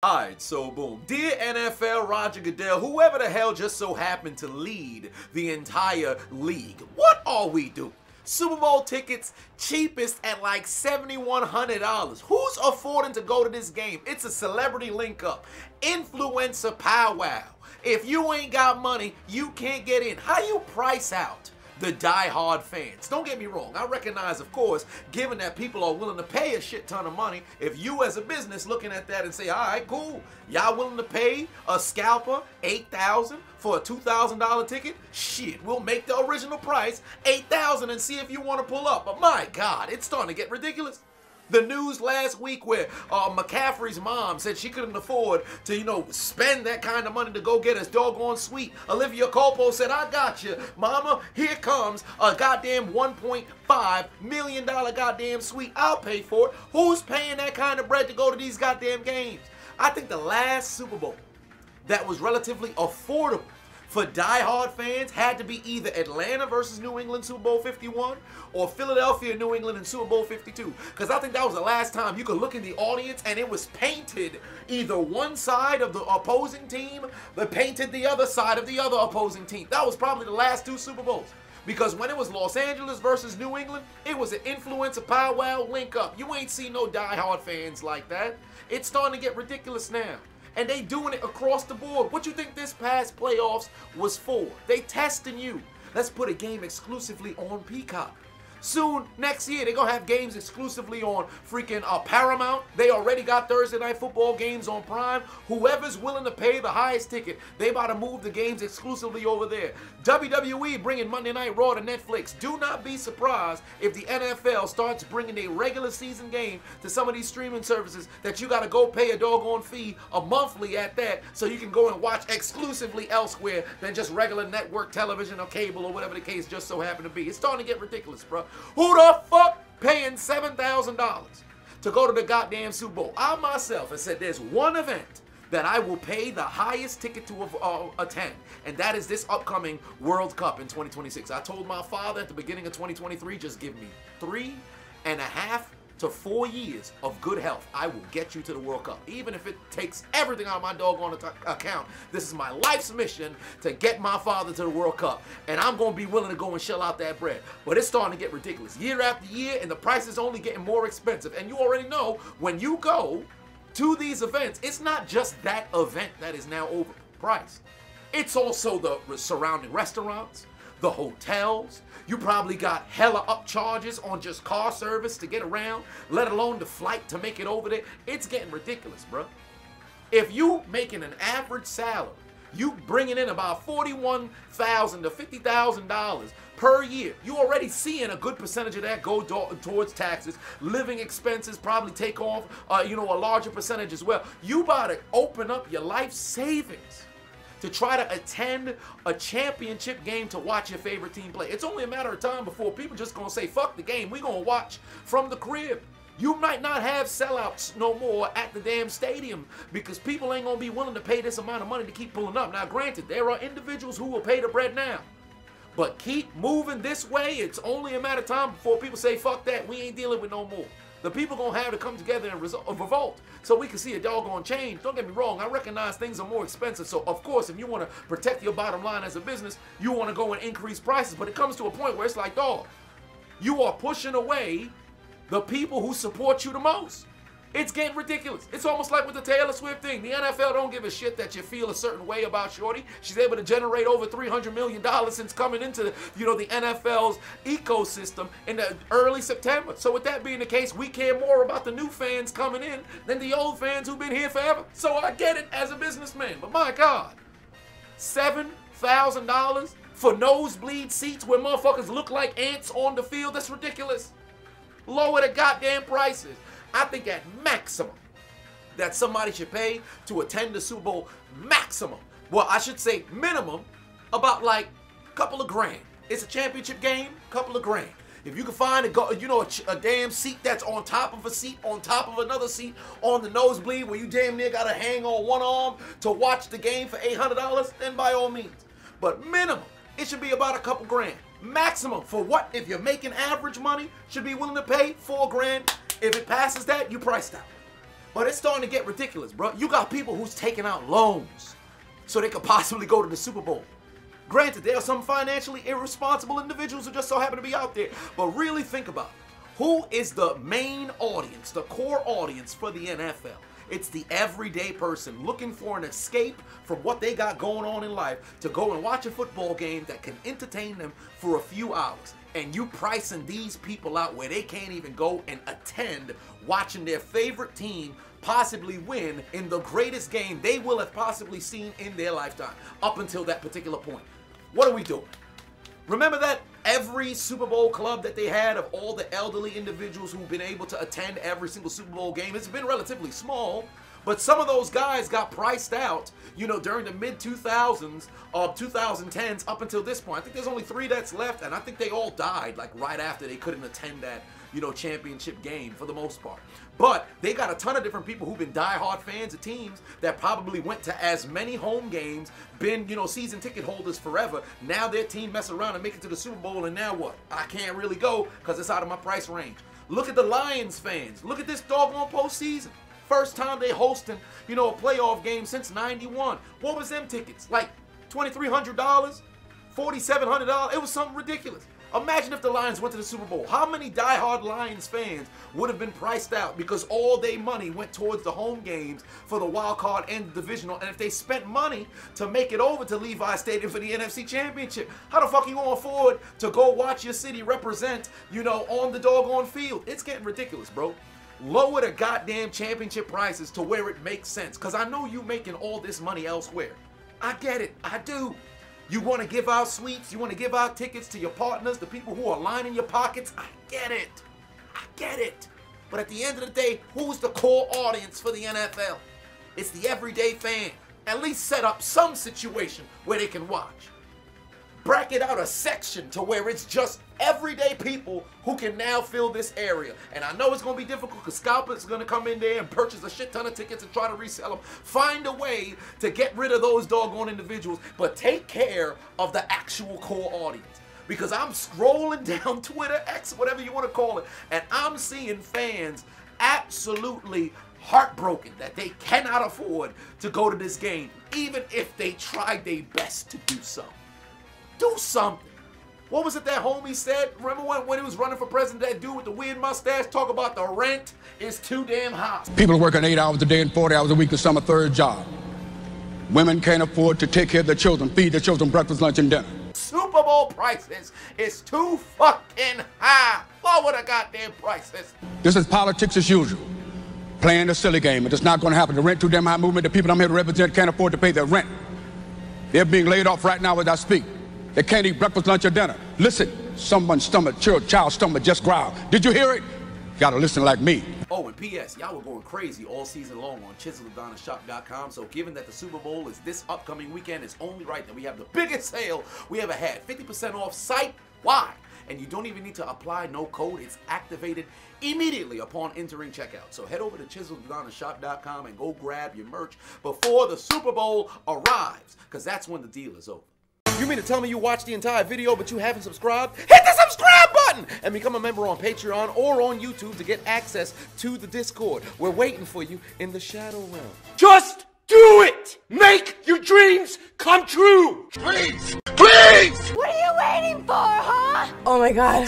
Alright, so boom. Dear NFL, Roger Goodell, whoever the hell just so happened to lead the entire league, what are we doing? Super Bowl tickets cheapest at like $7,100. Who's affording to go to this game? It's a celebrity link up. Influencer powwow. If you ain't got money, you can't get in. How do you price out the die-hard fans? Don't get me wrong, I recognize, of course, given that people are willing to pay a shit ton of money, if you as a business looking at that and say, all right, cool, y'all willing to pay a scalper $8,000 for a $2,000 ticket? Shit, we'll make the original price $8,000 and see if you want to pull up. But my God, it's starting to get ridiculous. The news last week where McCaffrey's mom said she couldn't afford to, spend that kind of money to go get his doggone suite. Olivia Culpo said, I got you, mama. Here comes a goddamn $1.5 million goddamn suite. I'll pay for it. Who's paying that kind of bread to go to these goddamn games? I think the last Super Bowl that was relatively affordable for die-hard fans had to be either Atlanta versus New England Super Bowl 51 or Philadelphia, New England in Super Bowl 52. Because I think that was the last time you could look in the audience and it was painted either one side of the opposing team, but painted the other side of the other opposing team. That was probably the last two Super Bowls. Because when it was Los Angeles versus New England, it was an influencer powwow link up. You ain't seen no die-hard fans like that. It's starting to get ridiculous now. And they doing it across the board. What you think this past playoffs was for? They testing you. Let's put a game exclusively on Peacock. Soon, next year, they're going to have games exclusively on freaking Paramount. They already got Thursday Night Football games on Prime. Whoever's willing to pay the highest ticket, they about to move the games exclusively over there. WWE bringing Monday Night Raw to Netflix. Do not be surprised if the NFL starts bringing a regular season game to some of these streaming services that you got to go pay a doggone fee, a monthly at that, so you can go and watch exclusively elsewhere than just regular network television or cable or whatever the case just so happen to be. It's starting to get ridiculous, bro. Who the fuck paying $7,000 to go to the goddamn Super Bowl? I myself have said there's one event that I will pay the highest ticket to attend, and that is this upcoming World Cup in 2026. I told my father at the beginning of 2023, just give me 3.5 to 4 years of good health. I will get you to the World Cup. Even if it takes everything out of my doggone account, this is my life's mission to get my father to the World Cup. And I'm going to be willing to go and shell out that bread. But it's starting to get ridiculous. Year after year, and the price is only getting more expensive. And you already know, when you go to these events, it's not just that event that is now overpriced. It's also the surrounding restaurants, the hotels. You probably got hella upcharges on just car service to get around, let alone the flight to make it over there. It's getting ridiculous, bro. If you making an average salary, you bringing in about $41,000 to $50,000 per year. You already seeing a good percentage of that go towards taxes. Living expenses probably take off, a larger percentage as well. You about to open up your life savings to try to attend a championship game to watch your favorite team play. It's only a matter of time before people just gonna say, fuck the game, we gonna watch from the crib. You might not have sellouts no more at the damn stadium because people ain't gonna be willing to pay this amount of money to keep pulling up. Now granted, there are individuals who will pay the bread now, but keep moving this way, it's only a matter of time before people say, fuck that, we ain't dealing with no more. The people gonna have to come together and revolt so we can see a doggone change. Don't get me wrong, I recognize things are more expensive. So of course, if you want to protect your bottom line as a business, you want to go and increase prices. But it comes to a point where it's like, dog, you are pushing away the people who support you the most. It's getting ridiculous. It's almost like with the Taylor Swift thing. The NFL don't give a shit that you feel a certain way about Shorty. She's able to generate over $300 million since coming into the NFL's ecosystem in the early September. So with that being the case, we care more about the new fans coming in than the old fans who've been here forever. So I get it as a businessman, but my God, $7,000 for nosebleed seats where motherfuckers look like ants on the field? That's ridiculous. Lower the goddamn prices. I think at maximum that somebody should pay to attend the Super Bowl, maximum, well, I should say minimum, about like a couple of grand. It's a championship game, couple of grand. If you can find a damn seat that's on top of a seat, on top of another seat, on the nosebleed where you damn near gotta hang on one arm to watch the game for $800, then by all means. But minimum, it should be about a couple grand. Maximum for what, if you're making average money, should be willing to pay $4 grand. If it passes that, you priced out. But it's starting to get ridiculous, bro. You got people who's taking out loans so they could possibly go to the Super Bowl. Granted, there are some financially irresponsible individuals who just so happen to be out there. But really think about it. Who is the main audience, the core audience for the NFL? It's the everyday person looking for an escape from what they got going on in life to go and watch a football game that can entertain them for a few hours. And you pricing these people out where they can't even go and attend watching their favorite team possibly win in the greatest game they will have possibly seen in their lifetime up until that particular point. What are we doing? Remember that every Super Bowl club that they had of all the elderly individuals who've been able to attend every single Super Bowl game, it's been relatively small, but some of those guys got priced out, you know, during the mid-2000s, 2010s up until this point. I think there's only 3 that's left, and I think they all died like right after they couldn't attend that, you know, championship game for the most part. But they got a ton of different people who've been diehard fans of teams that probably went to as many home games, been, you know, season ticket holders forever. Now their team mess around and make it to the Super Bowl, and now what? I can't really go because it's out of my price range. Look at the Lions fans. Look at this doggone postseason. First time they hosting, you know, a playoff game since '91. What was them tickets? Like $2,300? $4,700? It was something ridiculous. Imagine if the Lions went to the Super Bowl. How many diehard Lions fans would have been priced out because all their money went towards the home games for the wild card and the divisional, and if they spent money to make it over to Levi Stadium for the NFC Championship, how the fuck are you gonna afford to go watch your city represent, you know, on the doggone field? It's getting ridiculous, bro. Lower the goddamn championship prices to where it makes sense, because I know you making all this money elsewhere. I get it. I do. You want to give out suites, you want to give out tickets to your partners, the people who are lining your pockets. I get it. I get it. But at the end of the day, who's the core audience for the NFL? It's the everyday fan. At least set up some situation where they can watch. Bracket out a section to where it's just everyday people who can now fill this area. And I know it's going to be difficult because scalpers are going to come in there and purchase a shit ton of tickets and try to resell them. Find a way to get rid of those doggone individuals, but take care of the actual core audience. Because I'm scrolling down Twitter, X, whatever you want to call it, and I'm seeing fans absolutely heartbroken that they cannot afford to go to this game, even if they tried their best to do so. Do something. What was it that homie said? Remember when he was running for president, that dude with the weird mustache talk about the rent is too damn high. People are working 8 hours a day and 40 hours a week to some a third job. Women can't afford to take care of their children, feed their children breakfast, lunch, and dinner. Super Bowl prices is too fucking high. Lower the goddamn prices. This is politics as usual. Playing a silly game. It's not going to happen. The rent too damn high movement. The people I'm here to represent can't afford to pay their rent. They're being laid off right now as I speak. They can't eat breakfast, lunch, or dinner. Listen, someone's stomach, child's stomach just growled. Did you hear it? You gotta listen like me. Oh, and P.S., y'all were going crazy all season long on ChiseledAdonisShop.com. So given that the Super Bowl is this upcoming weekend, it's only right that we have the biggest sale we ever had. 50% off site-wide. And you don't even need to apply no code. It's activated immediately upon entering checkout. So head over to ChiseledAdonisShop.com and go grab your merch before the Super Bowl arrives, because that's when the deal is over. You mean to tell me you watched the entire video but you haven't subscribed? Hit the subscribe button and become a member on Patreon or on YouTube to get access to the Discord. We're waiting for you in the Shadow Realm. Just do it! Make your dreams come true! Please! Please! What are you waiting for, huh? Oh my god.